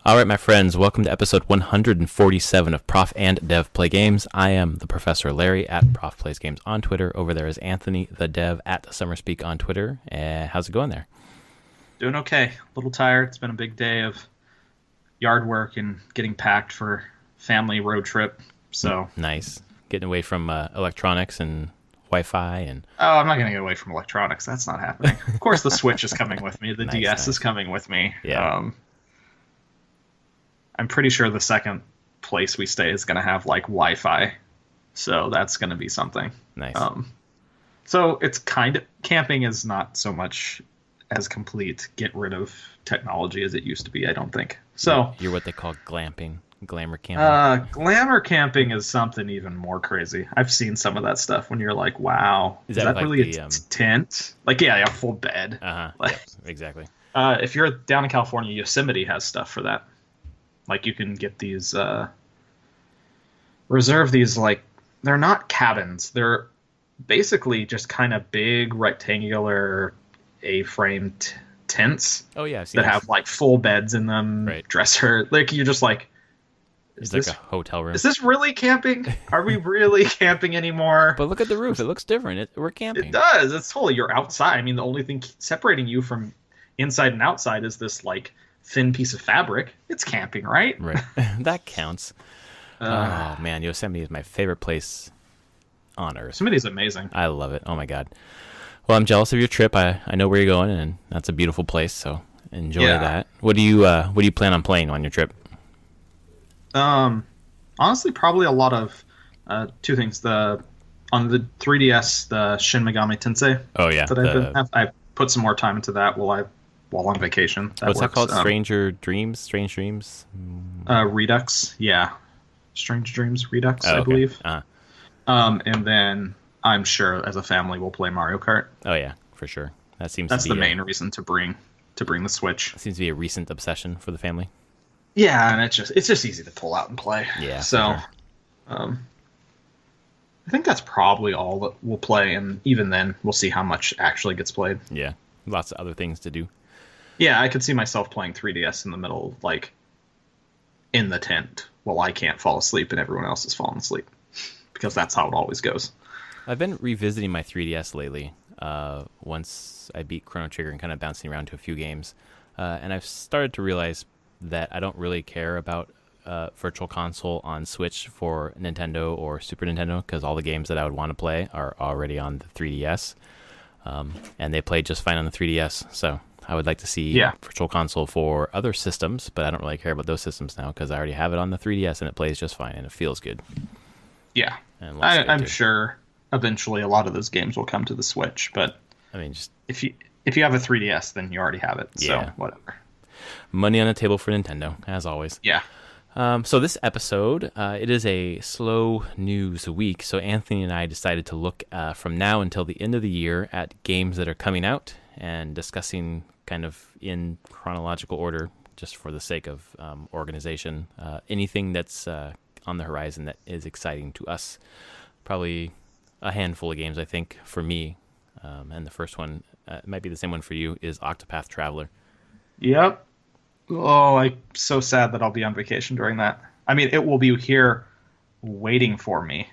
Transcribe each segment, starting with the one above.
All right, my friends, welcome to episode 147 of Prof and Dev Play Games. I am the Professor Larry at Prof Plays Games on Twitter. Over there is Anthony, the Dev, at SummerSpeak on Twitter. How's it going there? Doing okay. A little tired. It's been a big day of yard work and getting packed for family road trip. So Nice. Getting away from electronics and Wi-Fi and... Oh, I'm not going to get away from electronics. That's not happening. Of course, the Switch is coming with me. The Nice, DS nice. is coming with me. Yeah. I'm pretty sure the second place we stay is going to have like Wi-Fi. So that's going to be something. Nice. So it's kind of... Camping is not so much as complete get rid of technology as it used to be, I don't think. So You're what they call glamping, glamour camping. glamour camping is something even more crazy. I've seen some of that stuff when you're like, wow, Is is that that like really the, a tent? Like, yeah, a full bed. Yeah, exactly. If you're down in California, Yosemite has stuff for that. Like, you can get these, reserve these, like, they're not cabins. They're basically just kind of big rectangular A-frame tents Oh, yeah, I've seen that have, like, full beds in them, Right. dresser. Like, you're just like, It's like a hotel room. is this really camping? Are we really camping anymore? But look at the roof. It looks different. We're camping. It does. It's totally, you're outside. I mean, the only thing separating you from inside and outside is this, like, thin piece of fabric. It's camping, right? Right. That counts. Oh, man. Yosemite is my favorite place on Earth. Yosemite's amazing. I love it. Oh, my God. Well, I'm jealous of your trip. I know where you're going, and that's a beautiful place, so enjoy Yeah. that. What do you plan on playing on your trip? Honestly, probably a lot of two things. On the 3DS, the Shin Megami Tensei Oh, yeah. I put some more time into that while on vacation. What's that called? Strange Strange Dreams? Redux, yeah. Strange Dreams Redux, Oh, I okay. believe. Uh-huh. And then I'm sure as a family we'll play Mario Kart. Oh, yeah, for sure. That's That's to the be main reason to bring the Switch. seems to be a recent obsession for the family. Yeah, and it's just easy to pull out and play. Yeah, for So, sure. I think that's probably all that we'll play, and even then, we'll see how much actually gets played. Yeah, lots of other things to do. Yeah, I could see myself playing 3DS in the middle, like in the tent, while I can't fall asleep and everyone else is falling asleep, because that's how it always goes. I've been revisiting my 3DS lately. Once I beat Chrono Trigger and kind of bouncing around to a few games, and I've started to realize that I don't really care about Virtual Console on Switch for Nintendo or Super Nintendo, because all the games that I would want to play are already on the 3DS, and they play just fine on the 3DS. So I would like to see Virtual Console for other systems, but I don't really care about those systems now because I already have it on the 3DS and it plays just fine and it feels good. Yeah, And looks good, I'm too. sure eventually a lot of those games will come to the Switch, but I mean, just if you have a 3DS, then you already have it. Yeah. So whatever. money on the table for Nintendo, as always. Yeah. So this episode, it is a slow news week. So Anthony and I decided to look from now until the end of the year at games that are coming out and discussing kind of in chronological order, just for the sake of organization, anything that's on the horizon that is exciting to us. Probably a handful of games, I think, for me. And the first one, it might be the same one for you, is Octopath Traveler. Yep. Oh, I'm so sad that I'll be on vacation during that. I mean, it will be here waiting for me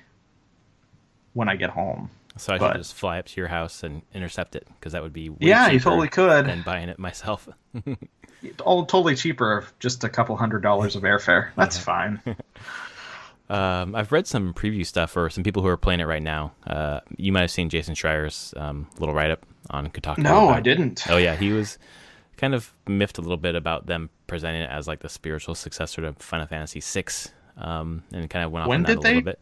when I get home. So I should just fly up to your house and intercept it, because that would be way Yeah, you cheaper totally could. than buying it myself. Oh, totally cheaper, just a couple $100 of airfare. That's fine. I've read some preview stuff for some people who are playing it right now. You might have seen Jason Schreier's little write-up on Kotaku. No, about I it. didn't. Oh, yeah, he was kind of miffed a little bit about them presenting it as like the spiritual successor to Final Fantasy VI, and kind of went off When on that did a little they- bit.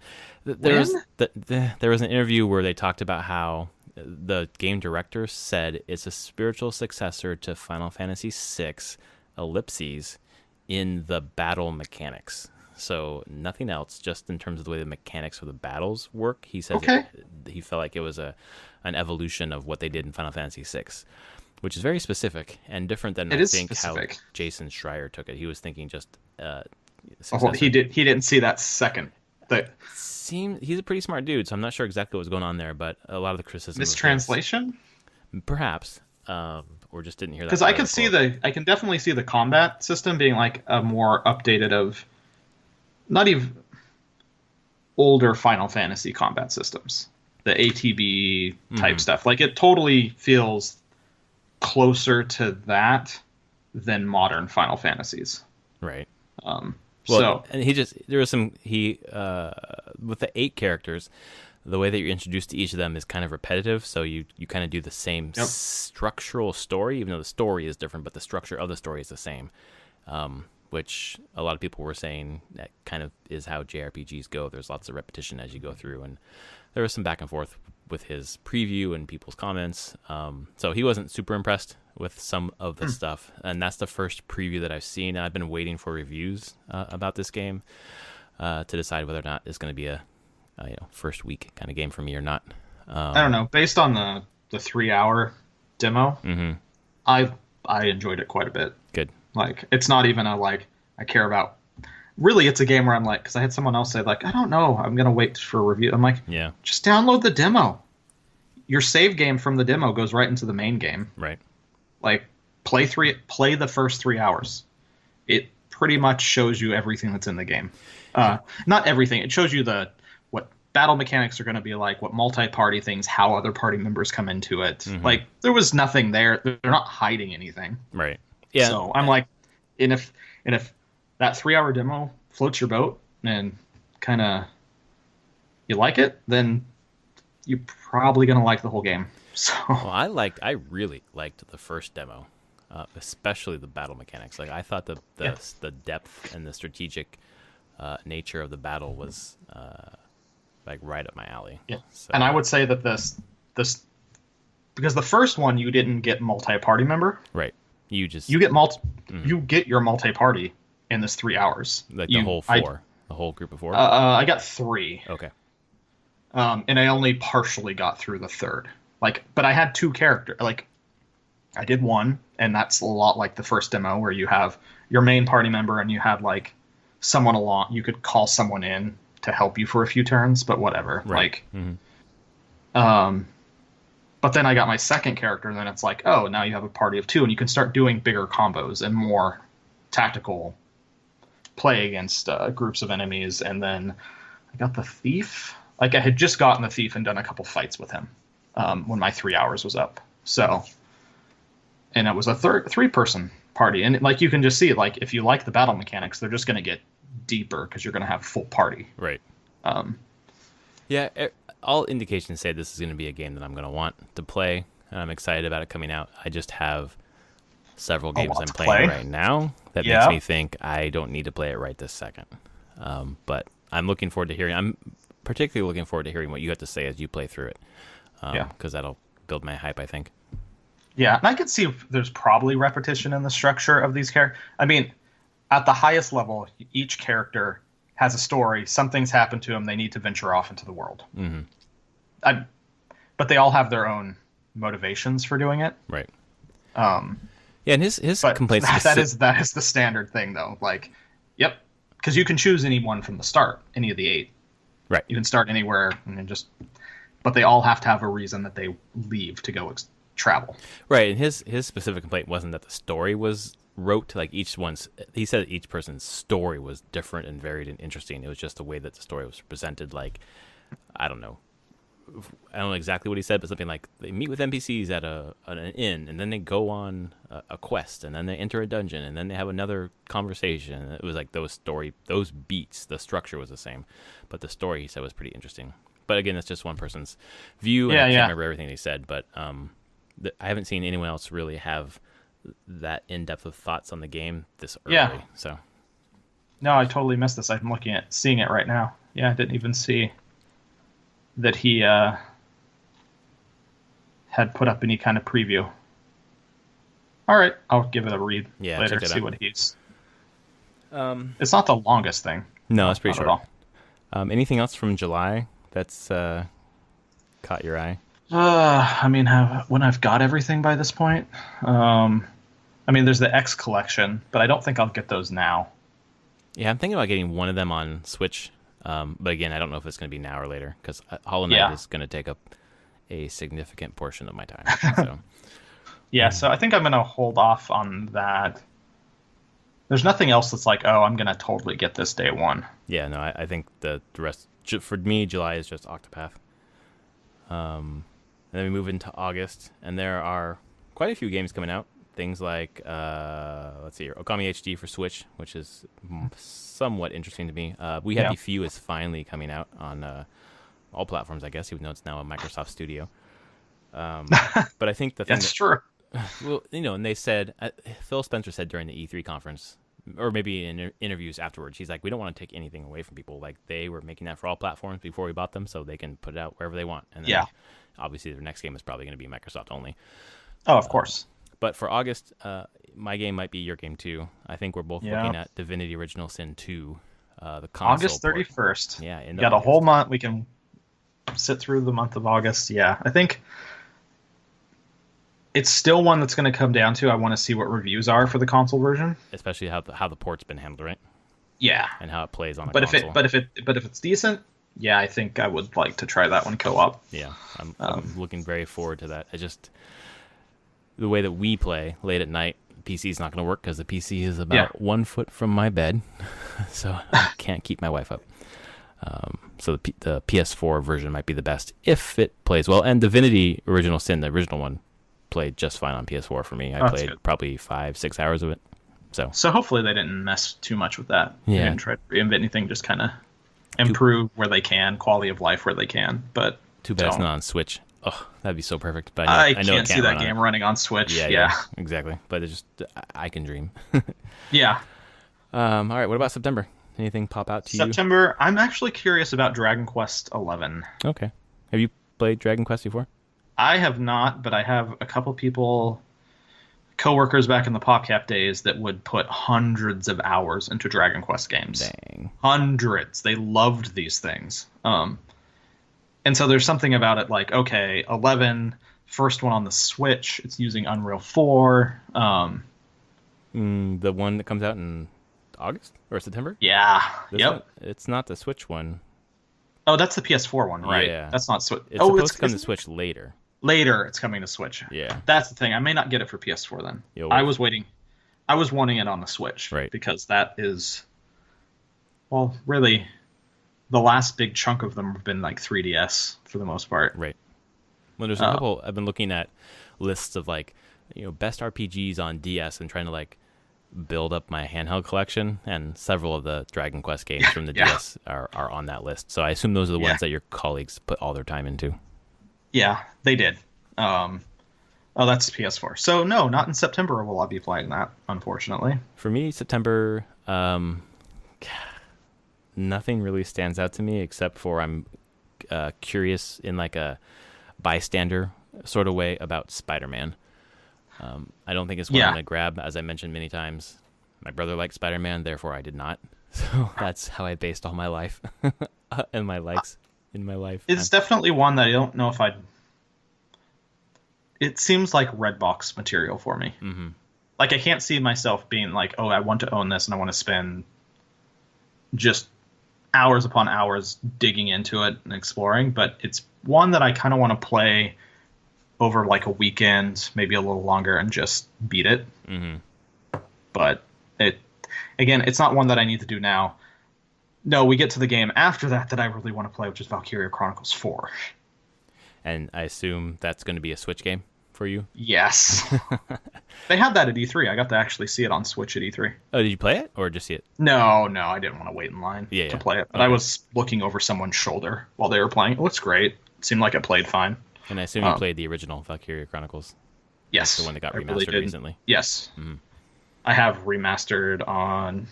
There was an interview where they talked about how the game director said it's a spiritual successor to Final Fantasy VI, ellipses, in the battle mechanics. So nothing else, just in terms of the way the mechanics of the battles work. He said he felt like it was an evolution of what they did in Final Fantasy VI, which is very specific and different than It I is think specific. how Jason Schreier took it. He was thinking just Oh, successor. he didn't see that second. The He's a pretty smart dude, so I'm not sure exactly what's going on there, but a lot of the criticism was mistranslation? perhaps, or or just didn't hear that. Because I can definitely see the combat system being like a more updated of not even older Final Fantasy combat systems, the ATB type stuff. Like it totally feels closer to that than modern Final Fantasies. Right. Well, so and there was some with the 8 characters, the way that you're introduced to each of them is kind of repetitive. So you kind of do the same structural story, even though the story is different, but the structure of the story is the same. Which a lot of people were saying that kind of is how JRPGs go. There's lots of repetition as you go through, and there was some back and forth with his preview and people's comments. So he wasn't super impressed with some of the stuff, and that's the first preview that I've seen. I've been waiting for reviews about this game to decide whether or not it's going to be a first week kind of game for me or not. I don't know. Based on the 3-hour demo, I enjoyed it quite a bit. Good. Like, it's not even I care about. Really, it's a game where I'm like, because I had someone else say, like, I don't know, I'm going to wait for a review. I'm like, yeah, just download the demo. Your save game from the demo goes right into the main game. Right. Like, play the first 3 hours. It pretty much shows you everything that's in the game. Not everything. It shows you what battle mechanics are going to be like, what multi-party things, how other party members come into it. Like, there was nothing there. They're not hiding anything. Right. Yeah. So I'm like, and if that 3-hour demo floats your boat and kind of you like it, then you're probably gonna like the whole game. So well, I really liked the first demo, especially the battle mechanics. Like I thought the depth and the strategic nature of the battle was like right up my alley. Yeah. So, and I would say that this because the first one you didn't get multi-party member. Right. You get you get your multi-party in this 3 hours. Like the whole group of 4? I got 3. Okay. And I only partially got through the third. Like, but I had 2 characters. Like, I did one, and that's a lot like the first demo where you have your main party member and you had like someone along. You could call someone in to help you for a few turns, but whatever. Right. Like, but then I got my second character, and then it's like, oh, now you have a party of 2, and you can start doing bigger combos and more tactical play against groups of enemies. And then I got the thief. Like, I had just gotten the thief and done a couple fights with him when my 3 hours was up. So, and it was a 3-person party. And like, you can just see, like, if you like the battle mechanics, they're just going to get deeper because you're going to have full party. Right. Yeah. All indications say this is going to be a game that I'm going to want to play, and I'm excited about it coming out. I just have several games I'm playing right now that makes me think I don't need to play it right this second. But I'm looking forward to hearing. I'm particularly looking forward to hearing what you have to say as you play through it, because that'll build my hype, I think. Yeah, and I could see there's probably repetition in the structure of these characters. I mean, at the highest level, each character has a story. Something's happened to them. They need to venture off into the world. But they all have their own motivations for doing it. Right. Yeah, and his complaints. That is the standard thing, though. Like, yep, because you can choose any one from the start, any of the 8. Right. You can start anywhere and then just. But they all have to have a reason that they leave to go travel. Right, and his specific complaint wasn't that the story was wrote like he said each person's story was different and varied and interesting. It was just the way that the story was presented. Like, I don't know exactly what he said, but something like they meet with NPCs at an inn, and then they go on a quest, and then they enter a dungeon, and then they have another conversation. It was like those beats, the structure was the same, but the story, he said, was pretty interesting. But again, that's just one person's view, and I can't remember everything he said, but I haven't seen anyone else really have that in-depth of thoughts on the game this early. Yeah. So. No, I totally missed this. I'm seeing it right now. Yeah, I didn't even see that he had put up any kind of preview. All right, I'll give it a read later to see what he's. It's not the longest thing. No, it's pretty short. Anything else from July that's caught your eye? I mean, when I've got everything by this point. I mean, there's the X collection, but I don't think I'll get those now. Yeah, I'm thinking about getting one of them on Switch. But again, I don't know if it's going to be now or later, because Hollow Knight is going to take up a significant portion of my time. So Yeah, so I think I'm gonna hold off on that. There's nothing else that's like, oh, I'm gonna totally get this day one. Yeah, no, I think the rest for me, July is just Octopath. And then we move into August, and there are quite a few games coming out. Things like, let's see here, Okami HD for Switch, which is somewhat interesting to me. We Happy Few is finally coming out on all platforms, I guess, even though it's now a Microsoft studio. But I think the thing That's true. well, and they said, Phil Spencer said during the E3 conference, or maybe in interviews afterwards, he's like, we don't want to take anything away from people. Like, they were making that for all platforms before we bought them, so they can put it out wherever they want. And then, obviously, their next game is probably going to be Microsoft only. Oh, of course. But for August, my game might be your game too. I think we're both looking at Divinity Original Sin 2, the console August 31st. Yeah, you got a whole month. We can sit through the month of August. Yeah, I think it's still one that's going to come down to I want to see what reviews are for the console version, especially how the port's been handled, right? Yeah, and how it plays on a console. But if it's decent, yeah, I think I would like to try that one co-op. Yeah, I'm looking very forward to that. The way that we play late at night, PC is not going to work because the PC is about 1 foot from my bed, so I can't keep my wife up. So the PS4 version might be the best if it plays well. And Divinity Original Sin, the original one, played just fine on PS4 for me. I played probably 5-6 hours of it. So hopefully they didn't mess too much with that. Yeah. They didn't try to reinvent anything, just kind of improve where they can, quality of life where they can. But too bad it's not on Switch. Oh, that'd be so perfect. But I can't see that game running on Switch. Yeah, exactly. But I can dream. Yeah. All right. What about September? Anything pop out to you? September, I'm actually curious about Dragon Quest 11. Okay. Have you played Dragon Quest before? I have not, but I have a couple people, coworkers back in the PopCap days that would put hundreds of hours into Dragon Quest games. Dang. Hundreds. They loved these things. And so there's something about it like, okay, 11, first one on the Switch, it's using Unreal 4. The one that comes out in August or September? Yeah. It's not the Switch one. Oh, that's the PS4 one, right? Yeah. That's not Switch. It's supposed to come to Switch later. Later, it's coming to Switch. Yeah. That's the thing. I may not get it for PS4 then. I was waiting. I was wanting it on the Switch. Right. Because that is, well, really, the last big chunk of them have been like 3DS for the most part. Right. Well, there's a couple. I've been looking at lists of like, best RPGs on DS and trying to like build up my handheld collection, and several of the Dragon Quest games from the DS are on that list. So I assume those are the ones that your colleagues put all their time into. Yeah, they did. Oh, that's PS4. So no, not in September will I be playing that, unfortunately. For me, September, nothing really stands out to me except for I'm curious in like a bystander sort of way about Spider-Man. I don't think it's one I'm going to grab. As I mentioned many times, my brother liked Spider-Man, therefore I did not. So that's how I based all my life and my likes in my life. It's definitely one that I don't know if I'd... It seems like Redbox material for me. Mm-hmm. Like, I can't see myself being like, oh, I want to own this and I want to spend just hours upon hours digging into it and exploring, but it's one that I kind of want to play over like a weekend, maybe a little longer, and just beat it. Mm-hmm. But it's not one that I need to do now. No, we get to the game after that I really want to play, which is Valkyria Chronicles 4. And I assume that's going to be a Switch game for you? Yes. They had that at E3. I got to actually see it on Switch at E3. Oh, did you play it or just see it? No, I didn't want to wait in line to play it. But I was looking over someone's shoulder while they were playing. It looks great. It seemed like it played fine. And I assume you played the original Valkyria Chronicles. Yes. The one that got remastered recently. Yes. Mm-hmm. I have remastered on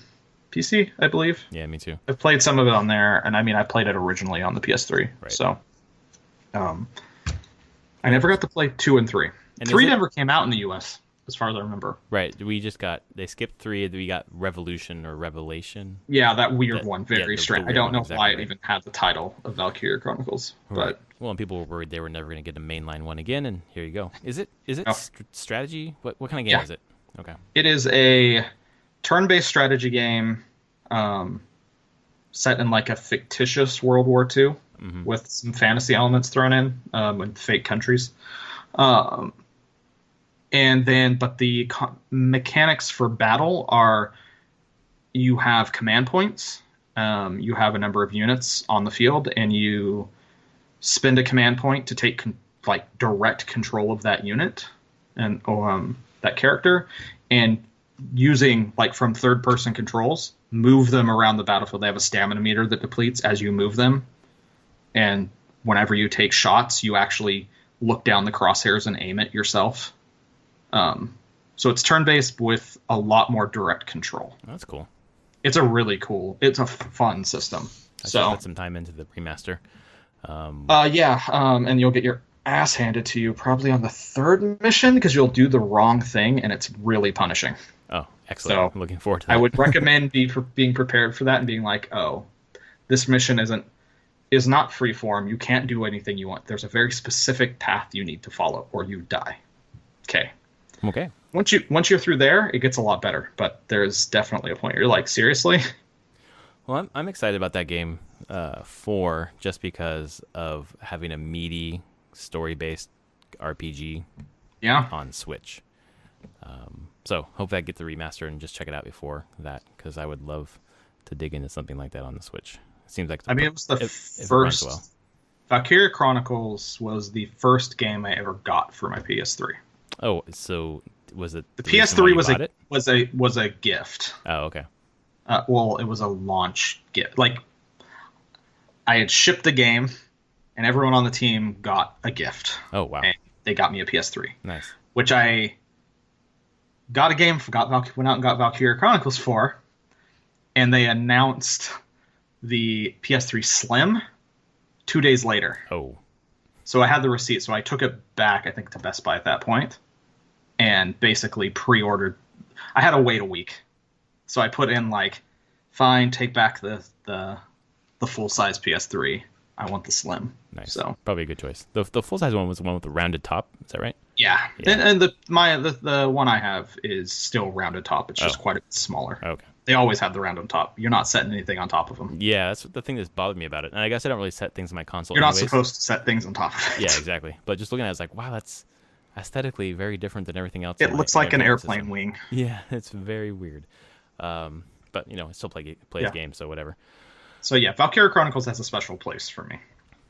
PC, I believe. Yeah, me too. I've played some of it on there, and I mean, I played it originally on the PS3. Right. So, I never got to play 2 and 3. And 3 never came out in the US, as far as I remember. Right. They skipped 3. We got Revolution or Revelation. Yeah, that weird one. Very strange. I don't know why it even had the title of Valkyria Chronicles. Right. But well, and people were worried they were never going to get a mainline one again, and here you go. Is it strategy? What kind of game is it? Okay. It is a turn-based strategy game set in like a fictitious World War II with some fantasy elements thrown in with fake countries. And And then, but the mechanics for battle are you have command points. You have a number of units on the field, and you spend a command point to take like direct control of that unit and that character, and using like from third person controls, move them around the battlefield. They have a stamina meter that depletes as you move them, and whenever you take shots, you actually look down the crosshairs and aim it yourself. So it's turn-based with a lot more direct control. That's cool. It's a fun system. I should put some time into the remaster. And you'll get your ass handed to you probably on the third mission because you'll do the wrong thing, and it's really punishing. Oh, excellent. So I'm looking forward to that. I would recommend being prepared for that and being like, oh, this mission is not freeform. You can't do anything you want. There's a very specific path you need to follow, or you die. Okay. Okay. Once you're through there, it gets a lot better. But there's definitely a point where you're like, seriously? Well, I'm excited about that game 4 just because of having a meaty story-based RPG on Switch. So hope I get the remaster and just check it out before that, because I would love to dig into something like that on the Switch. It seems like it was the first. first. Well. Valkyria Chronicles was the first game I ever got for my PS3. Oh, so was it the PS3 was a gift? Oh, okay. Well, it was a launch gift. Like, I had shipped the game, and everyone on the team got a gift. Oh, wow. And they got me a PS3. Nice. Which I got a game, went out and got Valkyria Chronicles for, and they announced the PS3 Slim 2 days later. Oh. So I had the receipt, so I took it back, I think, to Best Buy at that point, and basically pre-ordered. I had to wait a week. So I put in like, fine, take back the full size PS3. I want the Slim. Nice. So probably a good choice. The full size one was the one with the rounded top. Is that right? Yeah. And the one I have is still rounded top. It's just quite a bit smaller. Okay. They always have the rounded top. You're not setting anything on top of them. Yeah, that's the thing that's bothered me about it. And I guess I don't really set things in my console. You're anyways. not supposed to set things on top of it. Yeah, exactly. But just looking at it, it's like, wow, that's aesthetically very different than everything else. It looks like an airplane system. Wing. Yeah, it's very weird. But I still play the game, so whatever. So yeah, Valkyria Chronicles has a special place for me.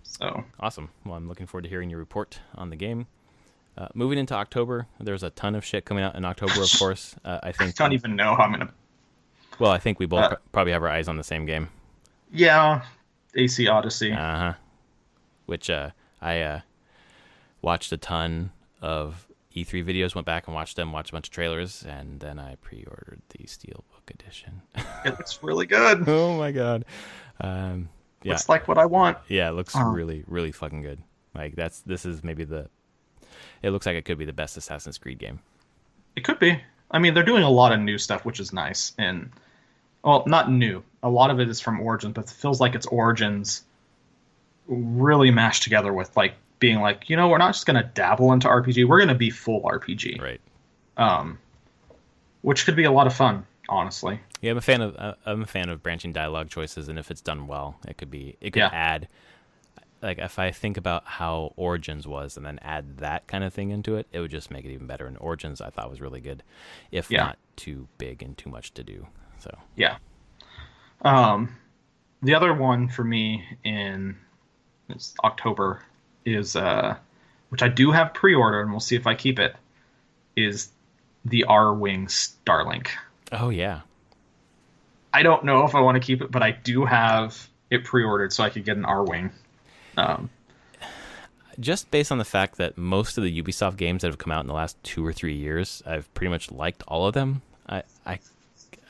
So awesome. Well, I'm looking forward to hearing your report on the game. Moving into October, there's a ton of shit coming out in October, of course. I think I don't even know how I'm gonna. Well, I think we both probably have our eyes on the same game. Yeah, AC Odyssey. Which I watched a ton of E3 videos, went back and watched a bunch of trailers, and then I pre-ordered the Steelbook edition. It looks really good. Oh my god. Looks like what I want. Yeah, it looks really, really fucking good. Like this is maybe it looks like it could be the best Assassin's Creed game. It could be. I mean, they're doing a lot of new stuff, which is nice. And, well, not new. A lot of it is from Origins, but it feels like it's Origins really mashed together with, like, being like, we're not just going to dabble into RPG. We're going to be full RPG. Right. Which could be a lot of fun, honestly. Yeah, I'm a fan of branching dialogue choices, and if it's done well, it could add. Like, if I think about how Origins was and then add that kind of thing into it, it would just make it even better. And Origins, I thought, was really good, if not too big and too much to do. So yeah. The other one for me in October is, which I do have pre-ordered, and we'll see if I keep it, is the R-Wing Starlink. Oh, yeah. I don't know if I want to keep it, but I do have it pre-ordered so I could get an R-Wing. Just based on the fact that most of the Ubisoft games that have come out in the last 2 or 3 years, I've pretty much liked all of them. I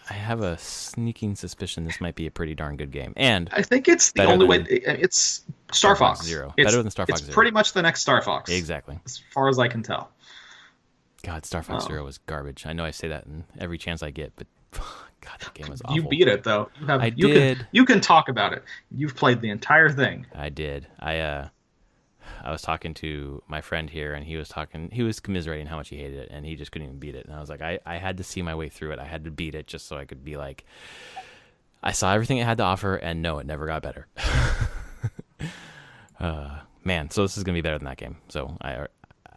have a sneaking suspicion this might be a pretty darn good game, and I think it's the only way. It's Star Fox Zero. Better than Star Fox Zero. It's pretty much the next Star Fox. Exactly. As far as I can tell. God, Star Fox Zero was garbage. I know I say that in every chance I get, but God, that game was awful. You beat it though. I did. You can talk about it. You've played the entire thing. I did. I was talking to my friend here, and he was commiserating how much he hated it, and he just couldn't even beat it. And I was like, I had to see my way through it. I had to beat it just so I could be like, I saw everything it had to offer, and no, it never got better. Man, so this is gonna be better than that game. So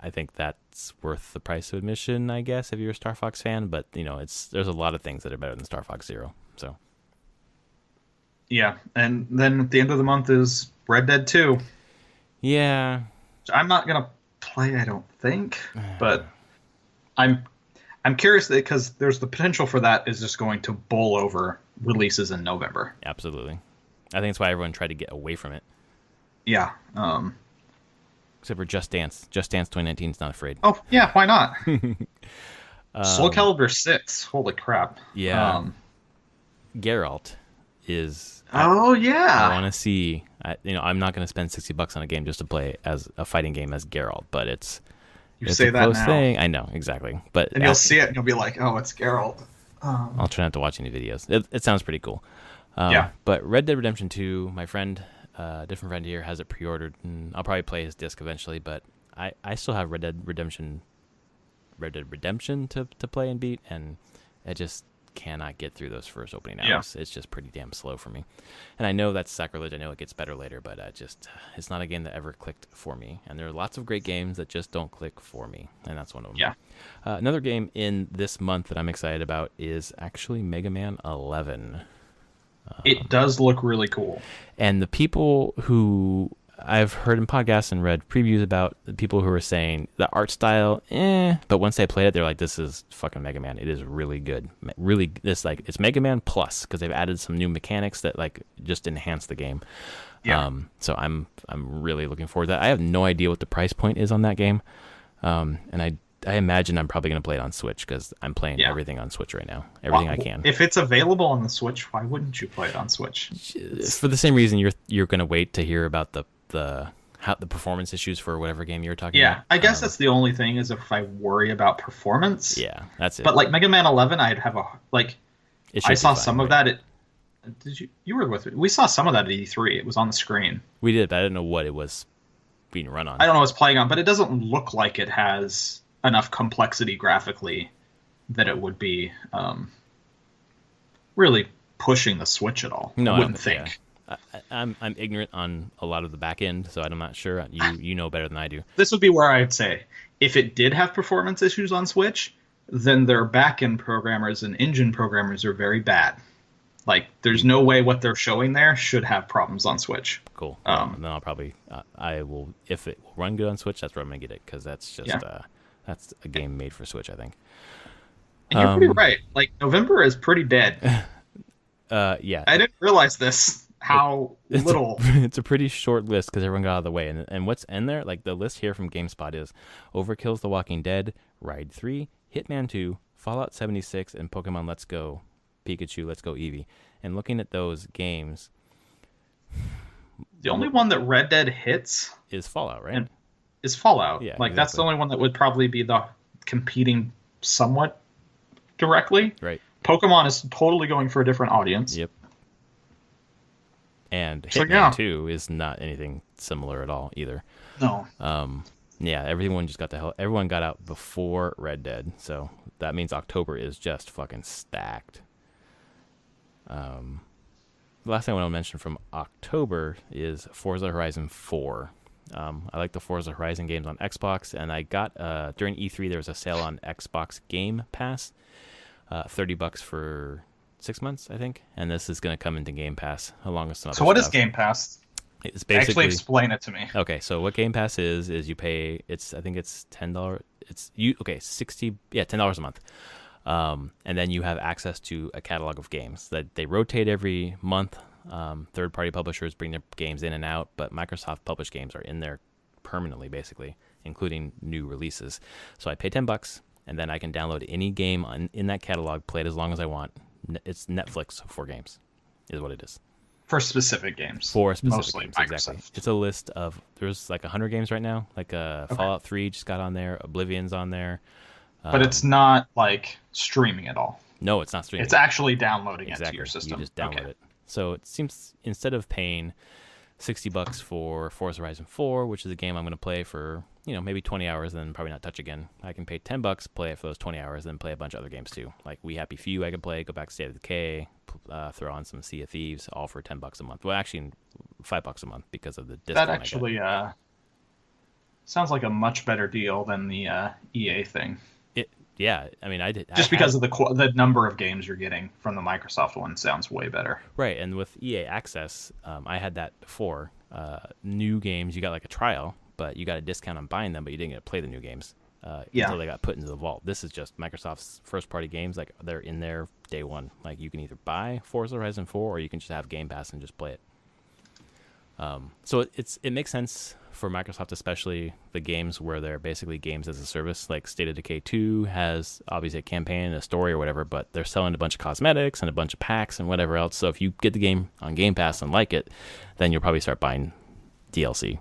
I think that's worth the price of admission, I guess, if you're a Star Fox fan. But there's a lot of things that are better than Star Fox Zero. So Yeah, and then at the end of the month is Red Dead 2. yeah, I'm not gonna play, I don't think, but I'm curious because there's the potential for that is just going to bowl over releases in November. absolutely. I think that's why everyone tried to get away from it. Yeah. Except for Just Dance. Just Dance 2019 is not afraid. Oh yeah, why not? Soul Calibur 6. Holy crap. Yeah. Geralt is. Oh I yeah. want to see. I'm not going to spend $60 on a game just to play as a fighting game as Geralt, but it's say a that close now. thing. I know exactly, but And you'll see it and you'll be like, oh, it's Geralt. I'll try not to watch any videos. It sounds pretty cool. Yeah. But Red Dead Redemption 2, my friend, a different friend here, has it pre-ordered, and I'll probably play his disc eventually. But I still have Red Dead Redemption to play and beat, and I just cannot get through those first opening hours. It's just pretty damn slow for me. And I know that's sacrilege. I know it gets better later, but it's not a game that ever clicked for me. And there are lots of great games that just don't click for me, and that's one of them. Yeah. Another game in this month that I'm excited about is actually Mega Man 11. It does look really cool. And the people who I've heard in podcasts and read previews about, the people who are saying the art style, but once they play it, they're like, this is fucking Mega Man. It is really good. Really, it's Mega Man Plus, because they've added some new mechanics that like just enhance the game. Yeah. So I'm really looking forward to that. I have no idea what the price point is on that game. And I imagine I'm probably going to play it on Switch, because I'm playing everything on Switch right now. Everything I can. If it's available on the Switch, why wouldn't you play it on Switch? For the same reason you're going to wait to hear about the performance issues for whatever game you're talking about. Yeah, I guess that's the only thing, is if I worry about performance. Yeah, that's it. But like Mega Man 11, I'd have I saw some of that. You were with me? We saw some of that at E3. It was on the screen. We did, but I didn't know what it was being run on. I don't know what it's playing on, but it doesn't look like it has enough complexity graphically that it would be really pushing the Switch at all. No, I wouldn't think. Yeah. I'm ignorant on a lot of the back end, so I'm not sure. You know better than I do. This would be where I'd say, if it did have performance issues on Switch, then their back end programmers and engine programmers are very bad. Like, there's no way what they're showing there should have problems on Switch. Cool. And then I'll probably I will, if it will run good on Switch, that's where I'm gonna get it, because that's just that's a game made for Switch, I think. And you're pretty right. Like, November is pretty dead. Yeah. I didn't realize this. How little. It's a pretty short list because everyone got out of the way. And what's in there, like the list here from GameSpot, is Overkill's The Walking Dead, Ride 3, Hitman 2, Fallout 76, and Pokemon Let's Go Pikachu, Let's Go Eevee. And looking at those games, the only one that Red Dead hits is Fallout, right? Is Fallout. Yeah, like, that's the only one that would probably be the competing somewhat directly. Right. Pokemon is totally going for a different audience. Yep. And So, Hitman 2 is not anything similar at all either. No. Yeah, everyone got out before Red Dead, so that means October is just fucking stacked. The last thing I want to mention from October is Forza Horizon 4. I like the Forza Horizon games on Xbox, and I got during E3 there was a sale on Xbox Game Pass, $30 for 6 months, I think, and this is going to come into Game Pass along with some other So what is stuff. Game Pass? It's basically, actually explain it to me. Okay, so what Game Pass is you pay, I think it's $10. $10 a month. And then you have access to a catalog of games that they rotate every month. Third-party publishers bring their games in and out, but Microsoft published games are in there permanently, basically, including new releases. So I pay $10, and then I can download any game in that catalog, play it as long as I want. It's Netflix for games, is what it is. For specific games. For specific Mostly games, Microsoft. exactly. It's a list of, there's like 100 games right now. Like Fallout 3 just got on there. Oblivion's on there. But it's not like streaming at all. No, it's not streaming. It's actually downloading it to Exactly. your system. You just download it. So it seems, instead of paying $60 for Forza Horizon 4, which is a game I'm going to play for, maybe 20 hours and then probably not touch again, I can pay $10, play it for those 20 hours, then play a bunch of other games too. Like We Happy Few I could play, go back to State of Decay, throw on some Sea of Thieves, all for $10 a month. Well, actually, $5 a month because of the discount. That actually Sounds like a much better deal than the EA thing. Yeah, I mean, I Just had because of the number of games you're getting from the Microsoft one sounds way better. right, and with EA Access, I had that before. New games, you got like a trial, but you got a discount on buying them, but you didn't get to play the new games Yeah. until they got put into the vault. This is just Microsoft's first party games, like they're in there day one. Like you can either buy Forza Horizon 4 or you can just have Game Pass and just play it. So it makes sense for Microsoft, especially the games where they're basically games as a service. Like State of Decay 2 has obviously a campaign and a story or whatever, but they're selling a bunch of cosmetics and a bunch of packs and whatever else. So if you get the game on Game Pass and like it, then you'll probably start buying DLC.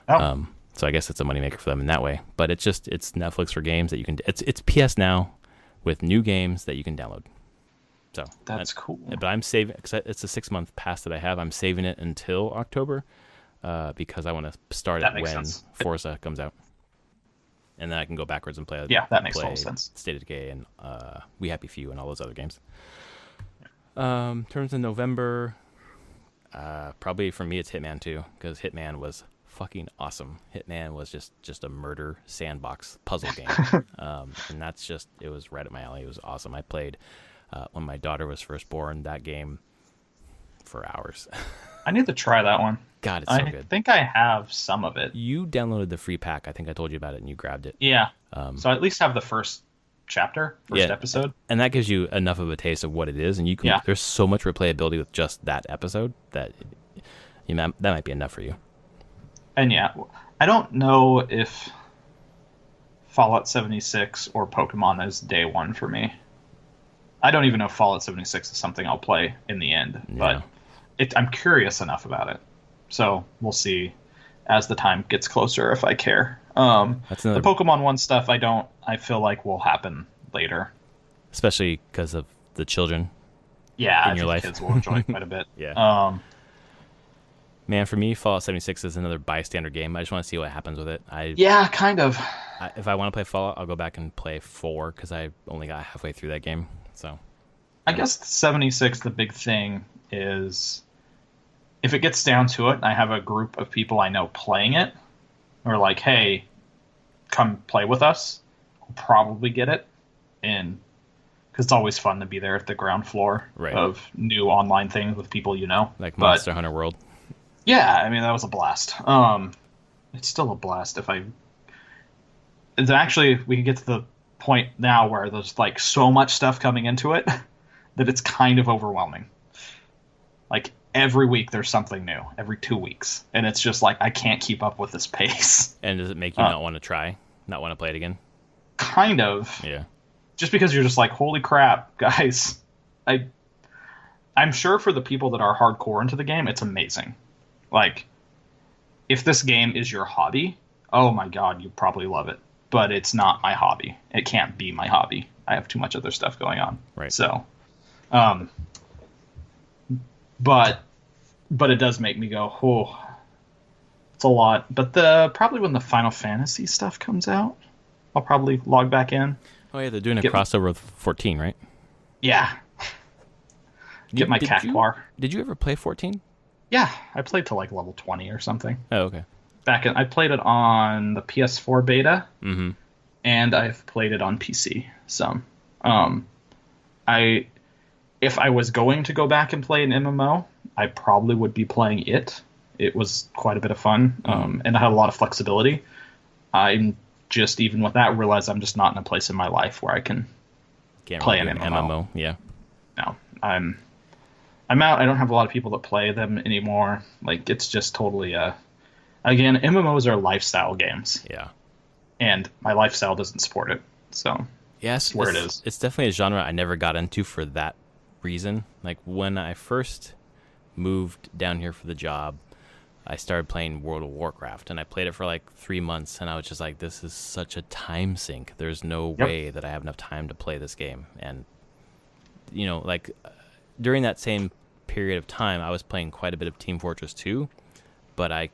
Oh. So I guess it's a moneymaker for them in that way. But it's Netflix for games that you can. It's PS Now with new games that you can download. So That's cool. But I'm saving because it's a 6-month pass that I have. I'm saving it until October because I want to start it when sense. Forza comes out, and then I can go backwards and play. Yeah, that makes play total sense. State of Decay and We Happy Few and all those other games. Terms of November, probably for me it's Hitman 2 because Hitman was fucking awesome. Hitman was just a murder sandbox puzzle game, and it was right up my alley. It was awesome. I played. When my daughter was first born, that game for hours. I need to try that one. God, it's so I good. think I have some of it. You downloaded the free pack. I think I told you about it, and you grabbed it. Yeah. So I at least have the first episode. And that gives you enough of a taste of what it is, and you can. Yeah. There's so much replayability with just that episode that that might be enough for you. And yeah, I don't know if Fallout 76 or Pokemon is day one for me. I don't even know if Fallout 76 is something I'll play in the end, but I'm curious enough about it. So we'll see as the time gets closer if I care. The Pokemon one stuff I feel like will happen later. Especially because of the children in your life. Kids will enjoy quite a bit. Yeah. Man, for me, Fallout 76 is another bystander game. I just want to see what happens with it. Kind of. If I want to play Fallout, I'll go back and play 4 because I only got halfway through that game. So, I guess 76, the big thing is if it gets down to it, I have a group of people I know playing it, or like, hey, come play with us. I'll probably get it, and because it's always fun to be there at the ground floor of new online things with people you know, like Monster Hunter World. Yeah, I mean that was a blast. It's still a blast actually we can get to the point now where there's like so much stuff coming into it that it's kind of overwhelming. Like every week there's something new, every 2 weeks, and it's just like I can't keep up with this pace. And does it make you not want to try, not want to play it again? Kind of. Yeah. Just because you're just like, holy crap, guys. I'm sure for the people that are hardcore into the game, it's amazing. Like, if this game is your hobby, oh my god, you probably love it. But it's not my hobby. It can't be my hobby. I have too much other stuff going on. Right. So, but it does make me go, oh, it's a lot. But probably when the Final Fantasy stuff comes out, I'll probably log back in. Oh yeah, they're doing a crossover with 14, right? Yeah. Get my bar. Did you ever play 14? Yeah, I played to like level 20 or something. Oh, okay. I played it on the PS4 beta, mm-hmm. and I've played it on PC some. If I was going to go back and play an MMO, I probably would be playing it. It was quite a bit of fun, and I had a lot of flexibility. I'm just, even with that, realize I'm just not in a place in my life where I can play an MMO. Yeah. No, I'm out. I don't have a lot of people that play them anymore. Like, it's just totally again, MMOs are lifestyle games. Yeah. And my lifestyle doesn't support it. So yes, where it is. It's definitely a genre I never got into for that reason. Like when I first moved down here for the job, I started playing World of Warcraft, and I played it for like 3 months, and I was just like, this is such a time sink. There's no way that I have enough time to play this game. And like during that same period of time, I was playing quite a bit of Team Fortress 2, but